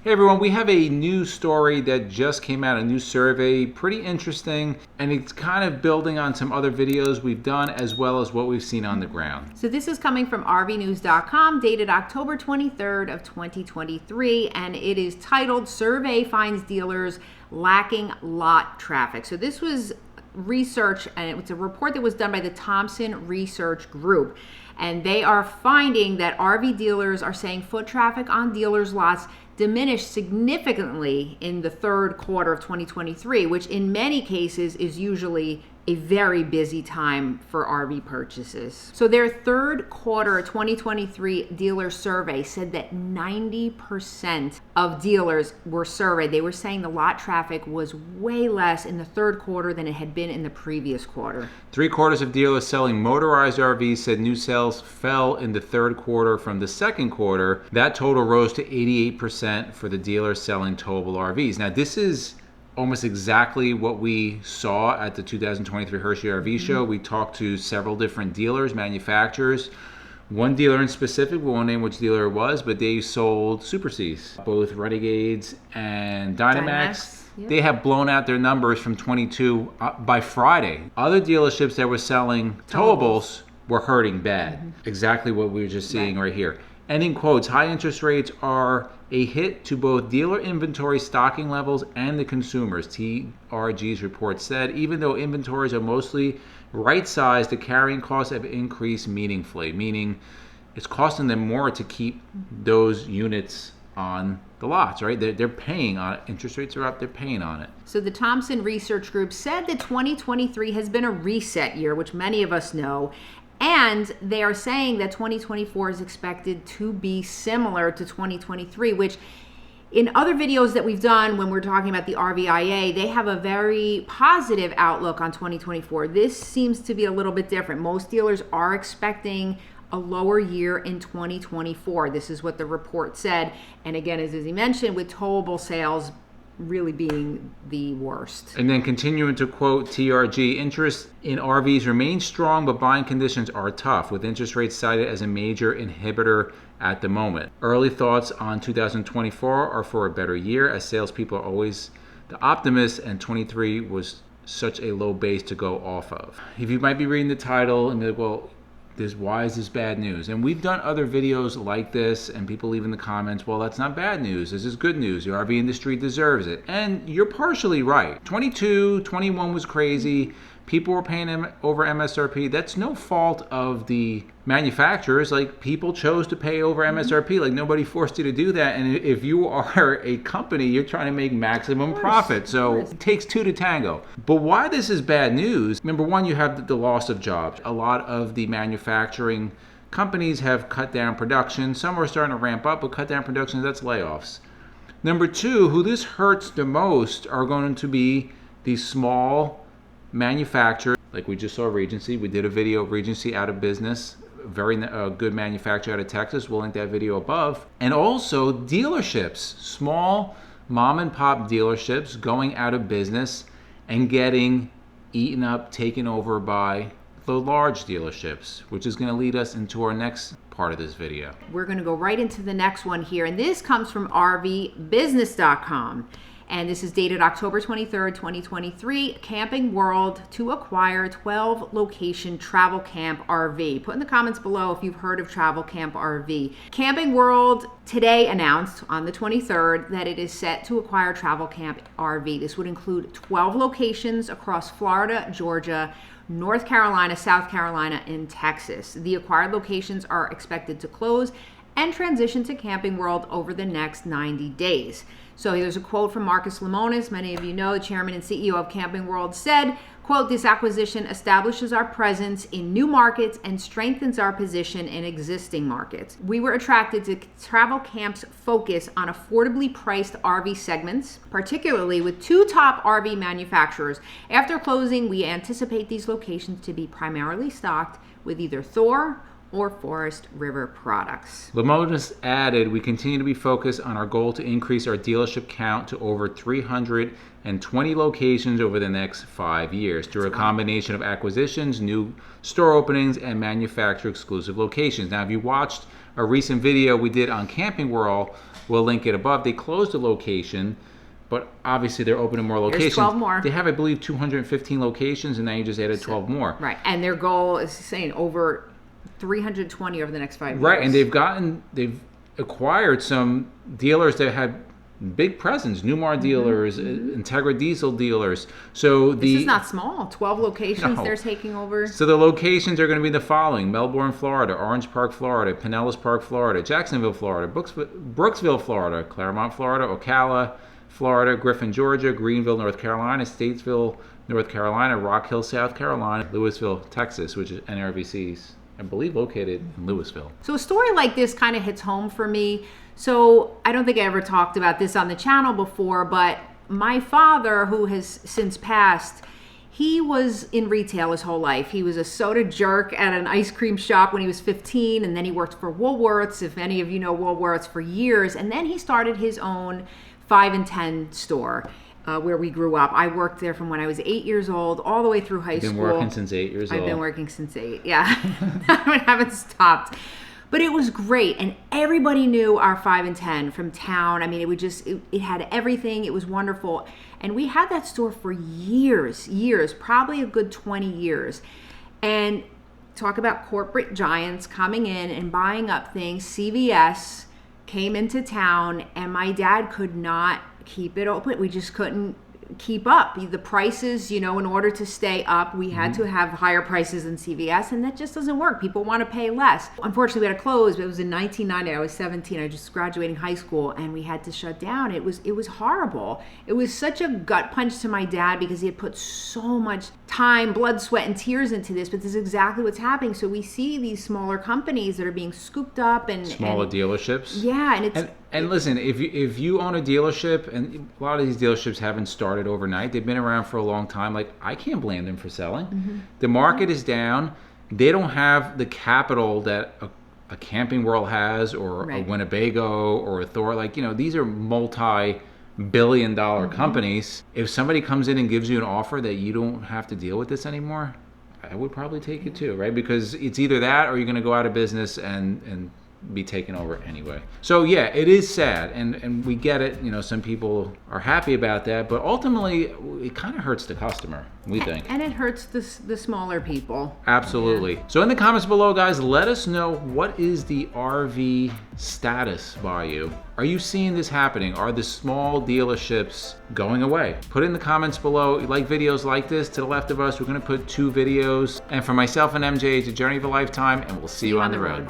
Hey everyone, we have a new story that just came out, a new survey, pretty interesting, and it's kind of building on some other videos we've done as well as what we've seen on the ground. So this is coming from RVnews.com, dated October 23rd of 2023, and it is titled Survey Finds Dealers Lacking Lot Traffic. So this was research, and it was a report that was done by the Thompson Research Group, and they are finding that RV dealers are saying foot traffic on dealers' lots diminished significantly in the third quarter of 2023, which in many cases is usually a very busy time for RV purchases. So their third quarter 2023 dealer survey said that 90% of dealers were surveyed. They were saying the lot traffic was way less in the third quarter than it had been in the previous quarter. 3/4 of dealers selling motorized RVs said new sales fell in the third quarter from the second quarter. That total rose to 88% for the dealers selling towable RVs. Now this is almost exactly what we saw at the 2023 Hershey RV show. We talked to several different dealers, manufacturers. One dealer in specific, we won't name which dealer it was, but they sold Super Cs, both Renegades and Dynamax. Yep. They have blown out their numbers from 22 by Friday. Other dealerships that were selling towables were hurting bad. Exactly what we were just seeing right here. And in quotes, high interest rates are a hit to both dealer inventory stocking levels and the consumers, TRG's report said. Even though inventories are mostly right-sized, the carrying costs have increased meaningfully, meaning it's costing them more to keep those units on the lots, right? They're paying on it. Interest rates are up, they're paying on it. So the Thompson Research Group said that 2023 has been a reset year, which many of us know. And they are saying that 2024 is expected to be similar to 2023, which in other videos that we've done when we're talking about the RVIA, they have a very positive outlook on 2024. This seems to be a little bit different. Most dealers are expecting a lower year in 2024. This is what the report said. And again, as Izzy mentioned, with towable sales really being the worst. And then continuing to quote TRG, interest in RVs remains strong, but buying conditions are tough, with interest rates cited as a major inhibitor at the moment. Early thoughts on 2024 are for a better year, as salespeople are always the optimists, and 23 was such a low base to go off of. If you might be reading the title and be like, well, why is this bad news? And we've done other videos like this, and people leave in the comments, well, that's not bad news. This is good news. The RV industry deserves it. And you're partially right. 22, 21 was crazy. People were paying over MSRP. That's no fault of the manufacturers. Like, people chose to pay over MSRP. Like, nobody forced you to do that. And if you are a company, you're trying to make maximum profit. So it takes two to tango. But why this is bad news, number one, you have the loss of jobs. A lot of the manufacturing companies have cut down production. Some are starting to ramp up, but cut down production, that's layoffs. Number two, who this hurts the most are going to be these small manufacturer, like we just saw Regency. We did a video of Regency out of business. Very good manufacturer out of Texas. We'll link that video above. And also dealerships, small mom and pop dealerships going out of business and getting eaten up, taken over by the large dealerships, which is going to lead us into our next part of this video. We're going to go right into the next one here, and this comes from RVbusiness.com. And this is dated October 23rd, 2023. Camping World to acquire 12 location travel camp RV. Put in the comments below if you've heard of travel camp RV. Camping World today announced on the 23rd that it is set to acquire travel camp RV. This would include 12 locations across Florida, Georgia, North Carolina, South Carolina, and Texas. The acquired locations are expected to close and transition to Camping World over the next 90 days. So there's a quote from Marcus Lemonis, many of you know, the chairman and CEO of Camping World, said, quote, "This acquisition establishes our presence in new markets and strengthens our position in existing markets. We were attracted to Travel Camp's focus on affordably priced RV segments, particularly with two top RV manufacturers. After closing, we anticipate these locations to be primarily stocked with either Thor or Forest River products." Lemonis added, "We continue to be focused on our goal to increase our dealership count to over 320 locations over the next 5 years through a combination of acquisitions, new store openings, and manufacturer exclusive locations." Now, if you watched a recent video we did on Camping World, We'll link it above. They closed the location, but obviously they're opening more locations. There's 12 more. They have, I believe, 215 locations, and now you just added 12 more. Right, and their goal is saying over 320 over the next 5 years. Right, and they've acquired some dealers that had big presence, Newmar dealers, Integra Diesel dealers. So this is not small. 12 locations they're taking over. So the locations are going to be the following: Melbourne, Florida; Orange Park, Florida; Pinellas Park, Florida; Jacksonville, Florida; Brooksville, Florida; Claremont, Florida; Ocala, Florida; Griffin, Georgia; Greenville, North Carolina; Statesville, North Carolina; Rock Hill, South Carolina; Louisville, Texas, which is NRVC's, I believe, located in Louisville. So a story like this kind of hits home for me. So I don't think I ever talked about this on the channel before, but my father, who has since passed, he was in retail his whole life. He was a soda jerk at an ice cream shop when he was 15, and then he worked for Woolworths, if any of you know Woolworths, for years. And then he started his own 5 and 10 store. Where we grew up. I worked there from when I was 8 years old all the way through high school. You've been working since 8 years old. I've been working since 8, yeah. I haven't stopped. But it was great, and everybody knew our 5 and 10 from town. I mean, it had everything. It was wonderful. And we had that store for years, probably a good 20 years. And talk about corporate giants coming in and buying up things. CVS came into town, and my dad could not keep it open. We just couldn't keep up. The prices, in order to stay up, we had to have higher prices than CVS, and that just doesn't work. People want to pay less. Unfortunately, we had to close. It was in 1990. I was 17. I was just graduating high school, and we had to shut down. It was horrible. It was such a gut punch to my dad because he had put so much time, blood, sweat, and tears into this, but this is exactly what's happening. So we see these smaller companies that are being scooped up and smaller dealerships. Yeah, and it's and listen, if you own a dealership, and a lot of these dealerships haven't started overnight, they've been around for a long time, like, I can't blame them for selling. The market is down. They don't have the capital that a Camping World has, or a Winnebago, or a Thor. Like, these are multi-billion-dollar companies. If somebody comes in and gives you an offer that you don't have to deal with this anymore, I would probably take it too, right? Because it's either that or you're going to go out of business and be taken over anyway. So yeah, it is sad, and we get it. Some people are happy about that, but ultimately it kind of hurts the customer, we think. And it hurts the smaller people. Absolutely. Yeah. So in the comments below, guys, let us know, what is the RV status by you? Are you seeing this happening? Are the small dealerships going away? Put in the comments below. You like videos like this? To the left of us, we're going to put 2 videos. And for myself and MJ, it's a journey of a lifetime, and we'll see you on the road.